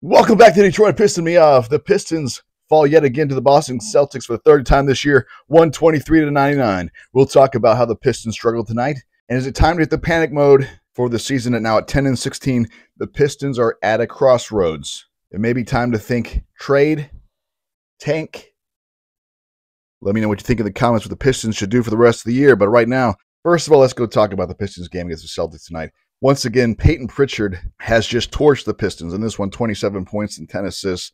Welcome back to Detroit Piston Me Off. The Pistons fall yet again to the Boston Celtics for the third time this year, 123-99. We'll talk about how the Pistons struggled tonight. And is it time to hit the panic mode for the season? And now at 10-16, the Pistons are at a crossroads. It may be time to think trade, tank. Let me know what you think in the comments what the Pistons should do for the rest of the year. But right now, first of all, let's go talk about the Pistons game against the Celtics tonight. Once again, Peyton Pritchard has just torched the Pistons. In this one, 27 points and 10 assists.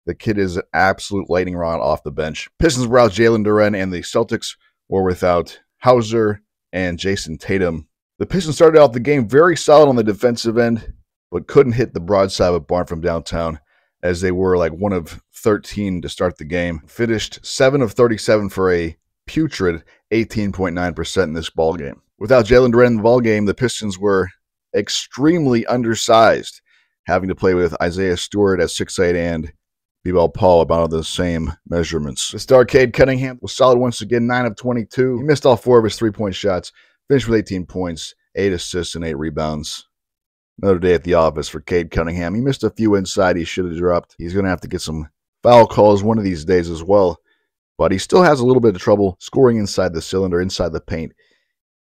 The kid is an absolute lightning rod off the bench. Pistons were out Jalen Duren, and the Celtics were without Hauser and Jason Tatum. The Pistons started out the game very solid on the defensive end, but couldn't hit the broadside of Barn from downtown, as they were like 1 of 13 to start the game. Finished 7 of 37 for a putrid 18.9% in this ballgame. Without Jalen Duren in the ballgame, the Pistons were extremely undersized, having to play with Isaiah Stewart at 6'8" and B-Ball Paul about the same measurements. The star Cade Cunningham was solid once again, 9 of 22. He missed all 4 of his three-point shots, finished with 18 points, 8 assists, and 8 rebounds. Another day at the office for Cade Cunningham. He missed a few inside he should have dropped. He's going to have to get some foul calls one of these days as well, but he still has a little bit of trouble scoring inside the cylinder, inside the paint.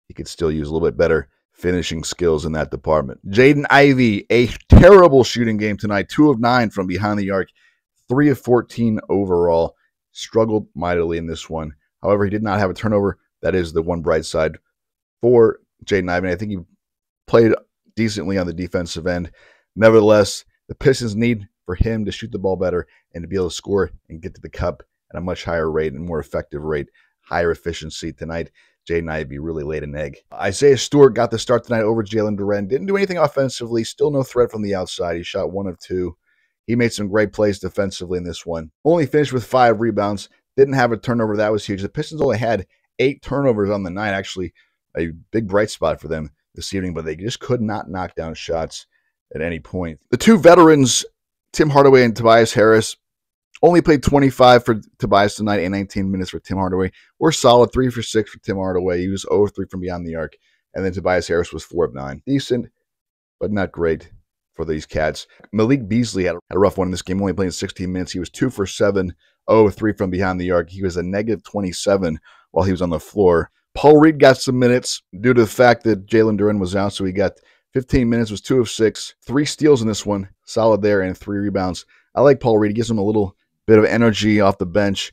He could still use a little bit better finishing skills in that department. Jaden Ivey, a terrible shooting game tonight. 2 of 9 from behind the arc. 3 of 14 overall. Struggled mightily in this one. However, he did not have a turnover. That is the one bright side for Jaden Ivey. I think he played decently on the defensive end. Nevertheless, the Pistons need for him to shoot the ball better and to be able to score and get to the cup at a much higher rate and more effective rate. Higher efficiency tonight. Jaden Ivey really laid an egg. Isaiah Stewart got the start tonight over Jalen Duren. Didn't do anything offensively. Still no threat from the outside. He shot 1 of 2. He made some great plays defensively in this one. Only finished with 5 rebounds. Didn't have a turnover. That was huge. The Pistons only had 8 turnovers on the night. Actually, a big bright spot for them this evening, but they just could not knock down shots at any point. The two veterans, Tim Hardaway and Tobias Harris, only played 25 for Tobias tonight and 19 minutes for Tim Hardaway. We're solid, 3 for 6 for Tim Hardaway. He was 0 of 3 from beyond the arc. And then Tobias Harris was 4 of 9. Decent, but not great for these cats. Malik Beasley had a rough one in this game, only playing 16 minutes. He was 2 for 7, 0 of 3 from behind the arc. He was a negative 27 while he was on the floor. Paul Reed got some minutes due to the fact that Jalen Duren was out, so he got 15 minutes, was 2 of 6. 3 steals in this one, solid there, and 3 rebounds. I like Paul Reed. He gives him a little bit of energy off the bench.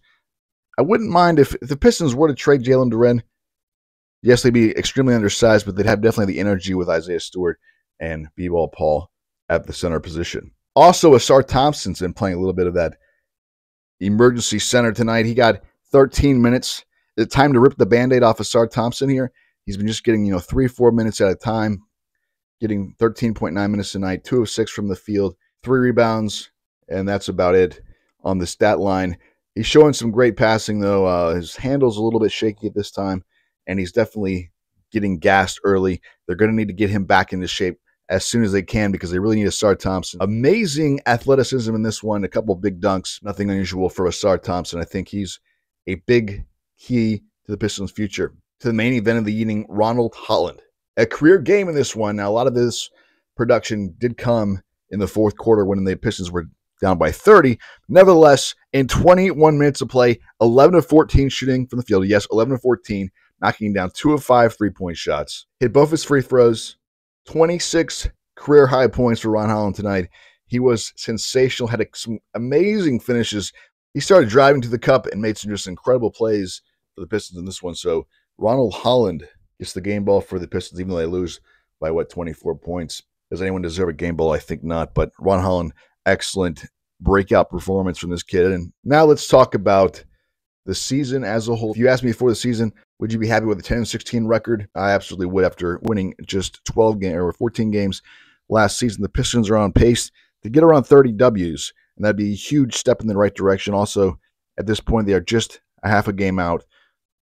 I wouldn't mind if the Pistons were to trade Jalen Duren. Yes, they'd be extremely undersized, but they'd have definitely the energy with Isaiah Stewart and B-Ball Paul at the center position. Also, Ausar Thompson's been playing a little bit of that emergency center tonight. He got 13 minutes. Is it time to rip the Band-Aid off Ausar Thompson here? He's been just getting 3-4 minutes at a time, getting 13.9 minutes tonight, 2 of 6 from the field, 3 rebounds, and that's about it on the stat line. He's showing some great passing, though. His handle's a little bit shaky at this time, and he's definitely getting gassed early. They're going to need to get him back into shape as soon as they can because they really need Ausar Thompson. Amazing athleticism in this one. A couple of big dunks. Nothing unusual for Ausar Thompson. I think he's a big key to the Pistons' future. To the main event of the evening, Ronald Holland. A career game in this one. Now, a lot of this production did come in the fourth quarter when the Pistons were down by 30. Nevertheless, in 21 minutes of play, 11 of 14 shooting from the field. Yes, 11 of 14, knocking down 2 of 5 three-point shots. Hit both his free throws. 26 career high points for Ron Holland tonight. He was sensational, had some amazing finishes. He started driving to the cup and made some just incredible plays for the Pistons in this one. So Ronald Holland gets the game ball for the Pistons, even though they lose by, 24 points. Does anyone deserve a game ball? I think not. But Ron Holland, excellent breakout performance from this kid. And now let's talk about the season as a whole. If you asked me before the season, would you be happy with a 10-16 record? I absolutely would after winning just 12 games or 14 games last season. The Pistons are on pace to get around 30 Ws, and that'd be a huge step in the right direction. Also, at this point, they are just a half a game out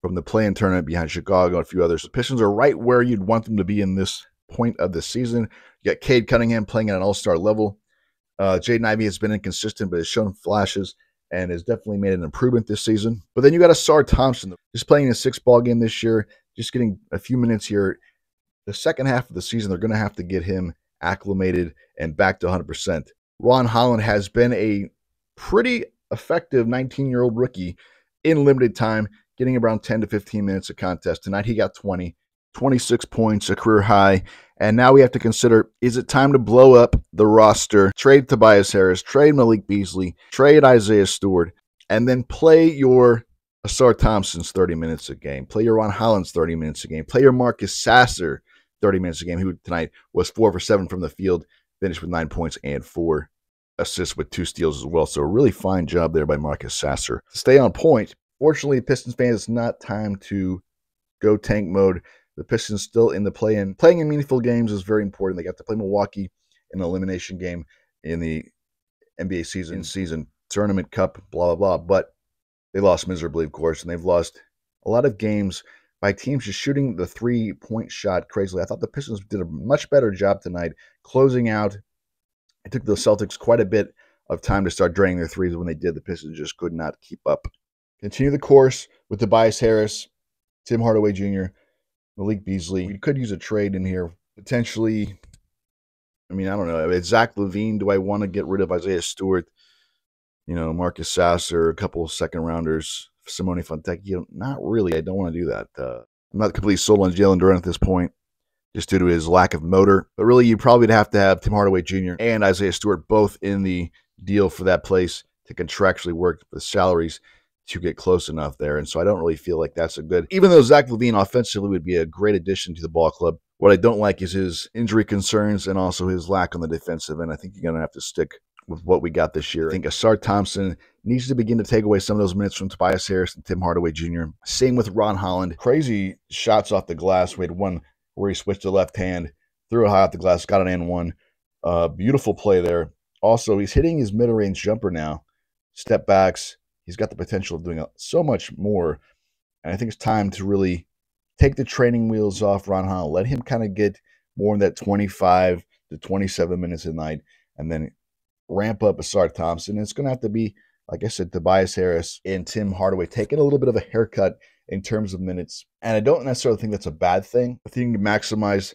from the play-in tournament behind Chicago and a few others. The Pistons are right where you'd want them to be in this point of the season. You got Cade Cunningham playing at an all-star level. Jaden Ivey has been inconsistent, but has shown flashes and has definitely made an improvement this season. But then you got Ausar Thompson, just playing a 6-ball game this year, just getting a few minutes here. The second half of the season, they're going to have to get him acclimated and back to 100%. Ron Holland has been a pretty effective 19-year-old rookie in limited time, getting around 10 to 15 minutes of contest. Tonight he got 20, 26 points, a career high. And now we have to consider, is it time to blow up the roster, trade Tobias Harris, trade Malik Beasley, trade Isaiah Stewart, and then play your Ausar Thompson's 30 minutes a game, play your Ron Holland's 30 minutes a game, play your Marcus Sasser 30 minutes a game, who tonight was 4 for 7 from the field, finished with 9 points and 4 assists with 2 steals as well. So a really fine job there by Marcus Sasser to stay on point. Fortunately, Pistons fans, it's not time to go tank mode. The Pistons still in the play-in. Playing in meaningful games is very important. They got to play Milwaukee in an elimination game in the NBA season tournament cup, blah, blah, blah. But they lost miserably, of course, and they've lost a lot of games by teams just shooting the three-point shot crazily. I thought the Pistons did a much better job tonight closing out. It took the Celtics quite a bit of time to start draining their threes. When they did, the Pistons just could not keep up. Continue the course with Tobias Harris, Tim Hardaway Jr., Malik Beasley. We could use a trade in here. Potentially, I mean, I don't know. It's Zach LaVine. Do I want to get rid of Isaiah Stewart? You know, Marcus Sasser, a couple of second-rounders, Simone Fontecchio? Not really. I don't want to do that. I'm not completely sold on Jalen Duren at this point, just due to his lack of motor. But really, you probably would have to have Tim Hardaway Jr. and Isaiah Stewart both in the deal for that place to contractually work the salaries to get close enough there. And so I don't really feel like that's a good, even though Zach LaVine offensively would be a great addition to the ball club, what I don't like is his injury concerns and also his lack on the defensive end. I think you're going to have to stick with what we got this year. I think Ausar Thompson needs to begin to take away some of those minutes from Tobias Harris and Tim Hardaway Jr. Same with Ron Holland. Crazy shots off the glass. We had one where he switched to left hand, threw it high off the glass, got an and one. Beautiful play there. Also, he's hitting his mid-range jumper now. Step backs. He's got the potential of doing so much more. And I think it's time to really take the training wheels off Ron Holland. Let him kind of get more in that 25 to 27 minutes a night and then ramp up Ausar Thompson. And it's going to have to be, like I said, Tobias Harris and Tim Hardaway taking a little bit of a haircut in terms of minutes. And I don't necessarily think that's a bad thing. I think you can maximize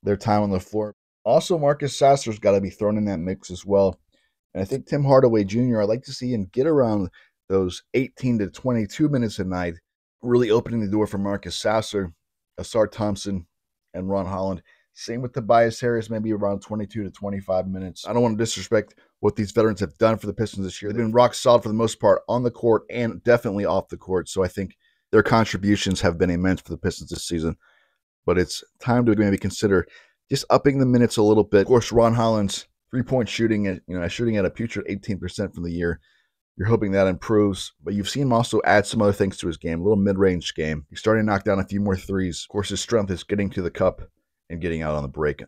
their time on the floor. Also, Marcus Sasser's got to be thrown in that mix as well. And I think Tim Hardaway Jr., I'd like to see him get around those 18 to 22 minutes a night, really opening the door for Marcus Sasser, Ausar Thompson, and Ron Holland. Same with Tobias Harris, maybe around 22 to 25 minutes. I don't want to disrespect what these veterans have done for the Pistons this year. They've been rock solid for the most part on the court and definitely off the court. So I think their contributions have been immense for the Pistons this season. But it's time to maybe consider just upping the minutes a little bit. Of course, Ron Holland's three-point shooting, shooting at a putrid 18% from the year. You're hoping that improves, but you've seen him also add some other things to his game, a little mid-range game. He's starting to knock down a few more threes. Of course, his strength is getting to the cup and getting out on the break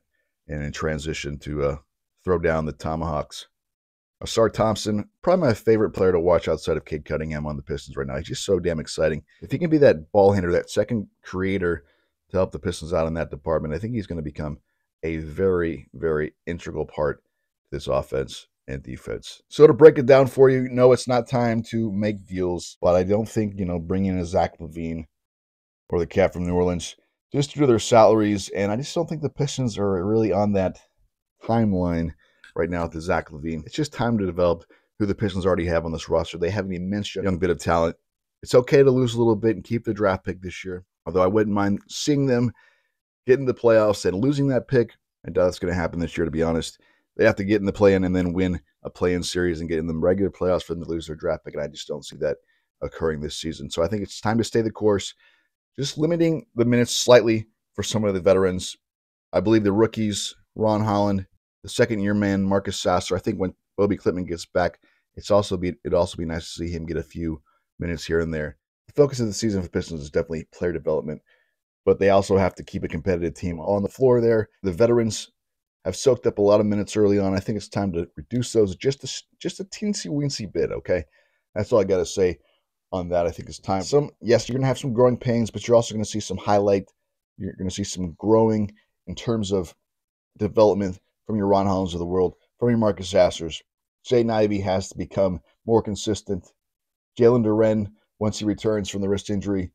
and in transition to throw down the tomahawks. Ausar Thompson, probably my favorite player to watch outside of Cade Cunningham on the Pistons right now. He's just so damn exciting. If he can be that ball handler, that second creator to help the Pistons out in that department, I think he's going to become a very, very integral part to this offense and defense. So to break it down for you, no, it's not time to make deals, but I don't think, bringing in a Zach LaVine or the cat from New Orleans just due to their salaries, and I just don't think the Pistons are really on that timeline right now with the Zach LaVine. It's just time to develop who the Pistons already have on this roster. They have an immense young bit of talent. It's okay to lose a little bit and keep the draft pick this year, although I wouldn't mind seeing them get in the playoffs and losing that pick. I doubt it's going to happen this year, to be honest. They have to get in the play-in and then win a play-in series and get in the regular playoffs for them to lose their draft pick, and I just don't see that occurring this season. So I think it's time to stay the course, just limiting the minutes slightly for some of the veterans. I believe the rookies, Ron Holland, the second-year man, Marcus Sasser, I think when Obi Klitman gets back, it'd also be nice to see him get a few minutes here and there. The focus of the season for Pistons is definitely player development, but they also have to keep a competitive team on the floor there. The veterans have soaked up a lot of minutes early on. I think it's time to reduce those just a teensy-weensy bit, okay? That's all I got to say on that. I think it's time. Yes, you're going to have some growing pains, but you're also going to see some highlight. You're going to see some growing in terms of development from your Ron Hollands of the world, from your Marcus Sassers. Jaden Ivey has to become more consistent. Jalen Duren, once he returns from the wrist injury,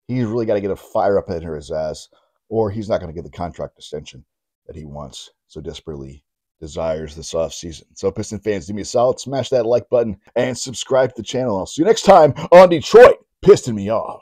he's really got to get a fire up into his ass, or he's not going to get the contract extension that he wants so desperately desires this offseason. So, Piston fans, do me a solid, smash that like button and subscribe to the channel. I'll see you next time on Detroit Piston Me Off.